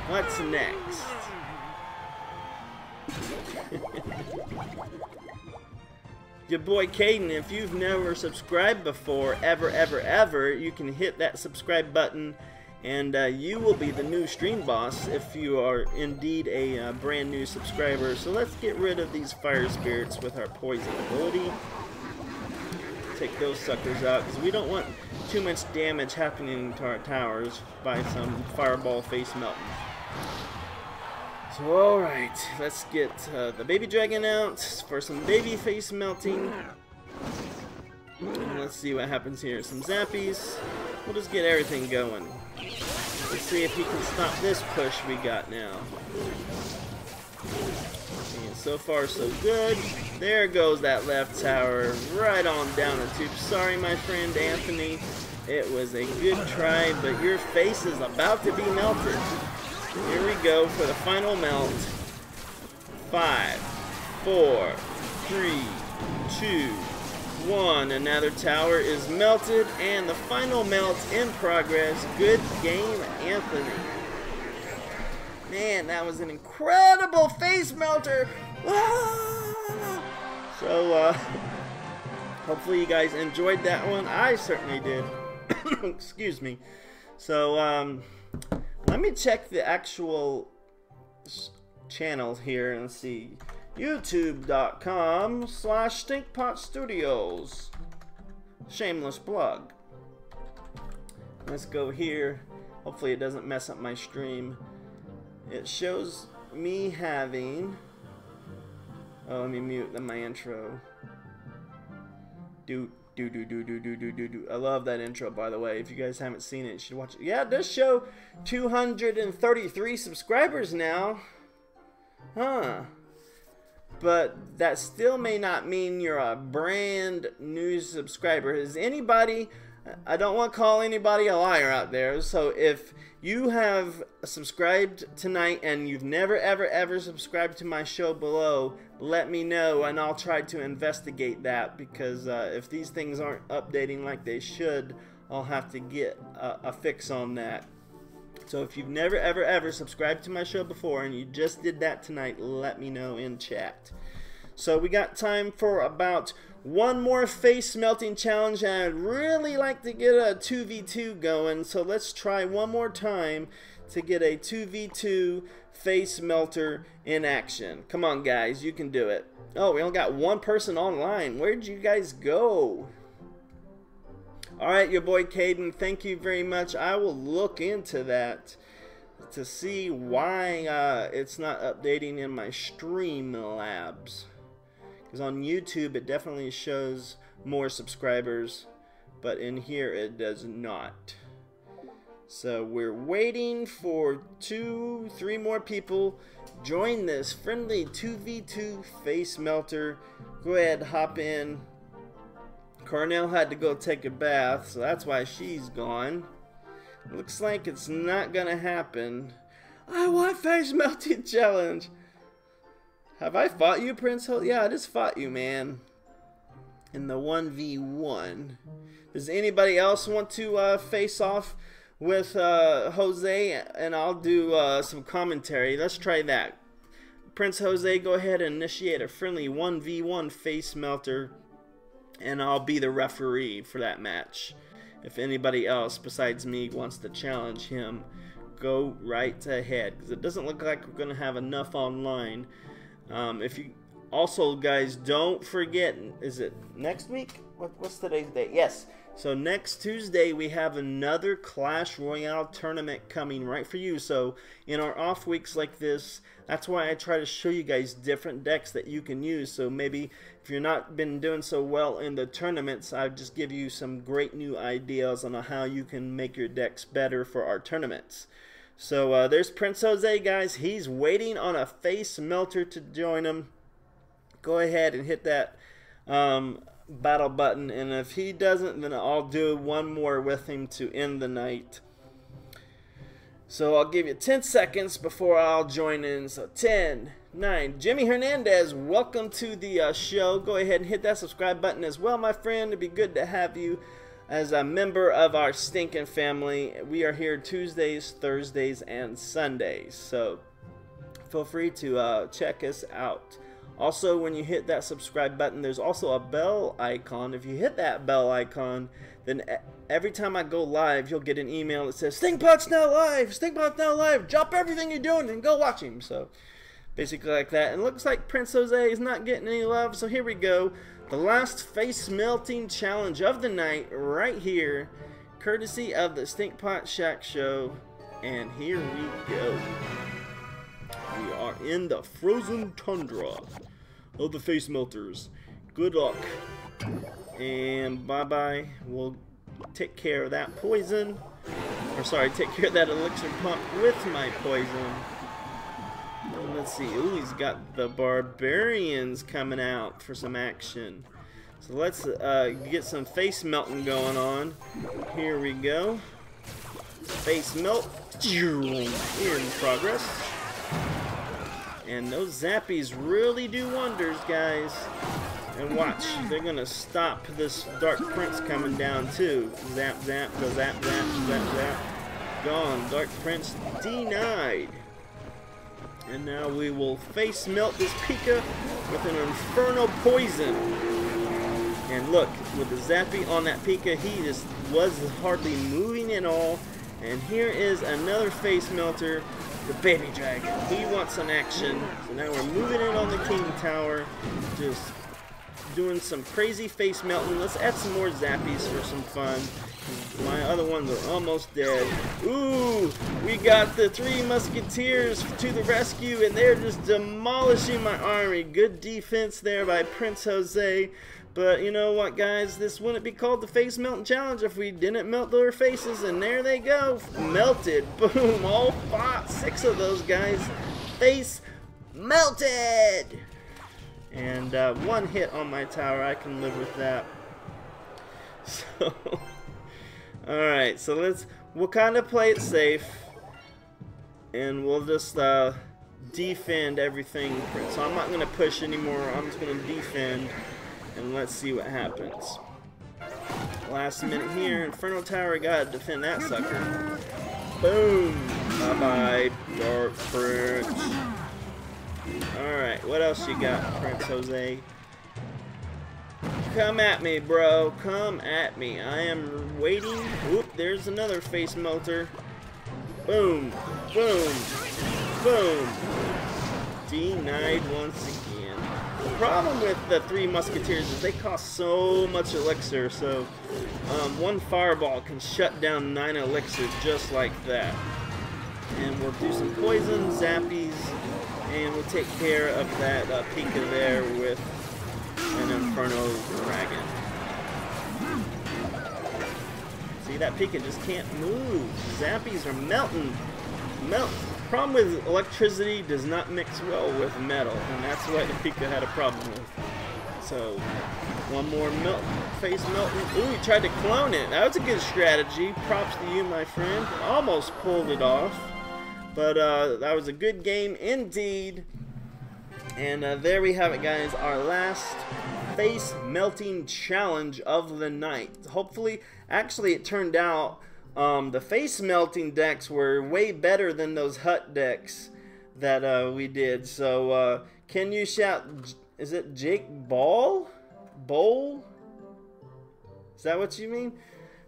What's next? Your boy Caden, if you've never subscribed before, ever, you can hit that subscribe button, and you will be the new stream boss if you are indeed a brand new subscriber. So let's get rid of these fire spirits with our poison ability. Take those suckers out, because we don't want too much damage happening to our towers by some fireball face melting. So alright, let's get the baby dragon out for some baby face melting. And let's see what happens here. Some zappies. We'll just get everything going. Let's see if he can stop this push we got now. And so far so good. There goes that left tower right on down the tube. Sorry my friend Anthony, It was a good try, but your face is about to be melted. Here we go for the final melt. 5, 4, 3, 2, 1. Another tower is melted, and the final melt in progress. Good game, Anthony. Man, that was an incredible face melter. Ah! So, hopefully you guys enjoyed that one. I certainly did. Excuse me. So, let me check the actual channels here and see. YouTube.com/Stinkpot Studios. Shameless plug. Let's go here. Hopefully it doesn't mess up my stream. It shows me having... Oh, let me mute my intro. I love that intro, by the way. If you guys haven't seen it, you should watch it. Yeah, it does show 233 subscribers now. Huh. But that still may not mean you're a brand new subscriber. Is anybody... I don't want to call anybody a liar out there. So if you have subscribed tonight and you've never ever subscribed to my show below, let me know and I'll try to investigate that, because if these things aren't updating like they should, I'll have to get a fix on that. So if you've never ever subscribed to my show before and you just did that tonight, let me know in chat. So we got time for about one more face melting challenge, and I'd really like to get a 2v2 going, so let's try one more time to get a 2v2 face melter in action. Come on guys, you can do it. Oh, we only got one person online. Where'd you guys go? Alright, your boy Caden, thank you very much. I will look into that to see why it's not updating in my Streamlabs. Because on YouTube it definitely shows more subscribers, but in here it does not. So we're waiting for 2-3 more people. Join this friendly 2v2 face melter. Go ahead, hop in. Cornell had to go take a bath, so that's why she's gone. Looks like it's not gonna happen. I want face melting challenge. Have I fought you, Prince? Yeah, I just fought you, man. In the 1v1. Does anybody else want to face off with Jose? And I'll do some commentary. Let's try that. Prince Jose, go ahead and initiate a friendly 1v1 face melter, and I'll be the referee for that match. If anybody else besides me wants to challenge him, go right ahead, because it doesn't look like we're going to have enough online. If you also, guys, don't forget, is it next week? What's today's date? Yes. So next Tuesday we have another Clash Royale tournament coming right for you. So in our off weeks like this, that's why I try to show you guys different decks that you can use. So maybe if you're not been doing so well in the tournaments, I'll just give you some great new ideas on how you can make your decks better for our tournaments. So there's Prince Jose, guys. He's waiting on a face melter to join him. Go ahead and hit that battle button, and if he doesn't, then I'll do one more with him to end the night. So I'll give you 10 seconds before I'll join in. So 10, 9. Jimmy Hernandez, welcome to the show. Go ahead and hit that subscribe button as well, my friend. It'd be good to have you as a member of our Stinkin' family. We are here Tuesdays, Thursdays, and Sundays, so feel free to check us out. Also, when you hit that subscribe button, there's also a bell icon. If you hit that bell icon, then every time I go live, you'll get an email that says, Stinkpot's now live! Stinkpot's now live! Drop everything you're doing and go watch him. So, basically like that. And it looks like Prince Jose is not getting any love, so here we go. The last face melting challenge of the night right here, courtesy of the Stinkpot Shack Show. And here we go. We are in the frozen tundra of the face melters. Good luck. And bye-bye. We'll take care of that poison. Or sorry, take care of that elixir pump with my poison. And let's see. Ooh, he's got the barbarians coming out for some action. So let's get some face melting going on. Here we go. Face melt. In progress. And those zappies really do wonders, guys. And watch, they're gonna stop this Dark Prince coming down too. Zap, zap, go zap, zap, zap, zap. Gone. Dark Prince denied. And now we will face melt this Pika with an Inferno Poison. And look, with the zappy on that Pika, he just was hardly moving at all. And here is another face melter, the baby dragon. He wants some action. So now we're moving in on the King Tower, just doing some crazy face melting. Let's add some more zappies for some fun. My other ones are almost dead. Ooh, we got the 3 Musketeers to the rescue, and they're just demolishing my army. Good defense there by Prince Jose. But you know what, guys? This wouldn't be called the Face Melting Challenge if we didn't melt their faces. And there they go. Melted. Boom. All 6 of those guys. Face melted. And 1 hit on my tower. I can live with that. So, alright. So we'll kind of play it safe. And we'll just defend everything. So I'm not going to push anymore. I'm just going to defend. And let's see what happens. Last minute here, Inferno Tower, gotta defend that sucker. Boom! Bye-bye, Dark Prince. Alright, what else you got, Prince Jose? Come at me, bro. Come at me. I am waiting. Whoop, there's another face melter. Boom! Boom! Boom! Denied once again. The problem with the 3 Musketeers is they cost so much elixir, so 1 fireball can shut down 9 elixir just like that. And we'll do some poison, zappies, and we'll take care of that Pika there with an Inferno Dragon. See, that Pika just can't move. Zappies are melting. Problem with electricity does not mix well with metal, and that's what the Pika had a problem with. So, 1 more face melting. Ooh, he tried to clone it. That was a good strategy. Props to you, my friend. Almost pulled it off. But that was a good game indeed. And there we have it, guys. Our last face melting challenge of the night. Hopefully, actually it turned out the face melting decks were way better than those HUT decks that we did. So can you shout, is it Jake Bowl? Is that what you mean?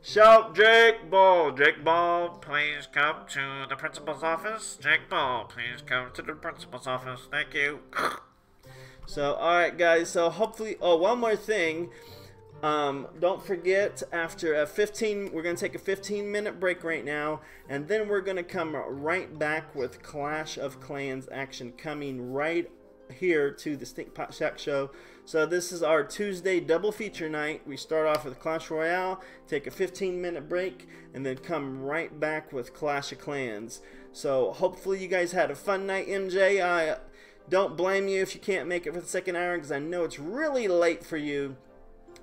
Shout Jake Ball. Jake Ball, please come to the principal's office. Jake Ball, please come to the principal's office. Thank you. So alright guys, so hopefully, oh, one more thing. Don't forget, after we're going to take a 15-minute break right now, and then we're going to come right back with Clash of Clans action coming right here to the Stinkpot Shack Show. So this is our Tuesday double feature night. We start off with Clash Royale, take a 15-minute break, and then come right back with Clash of Clans. So hopefully you guys had a fun night, MJ. I don't blame you if you can't make it for the second hour, because I know it's really late for you.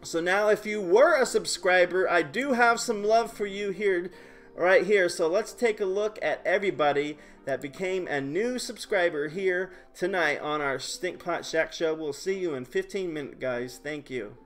So now if you were a subscriber, I do have some love for you here, right here. So let's take a look at everybody that became a new subscriber here tonight on our Stinkpot Shack Show. We'll see you in 15 minutes, guys. Thank you.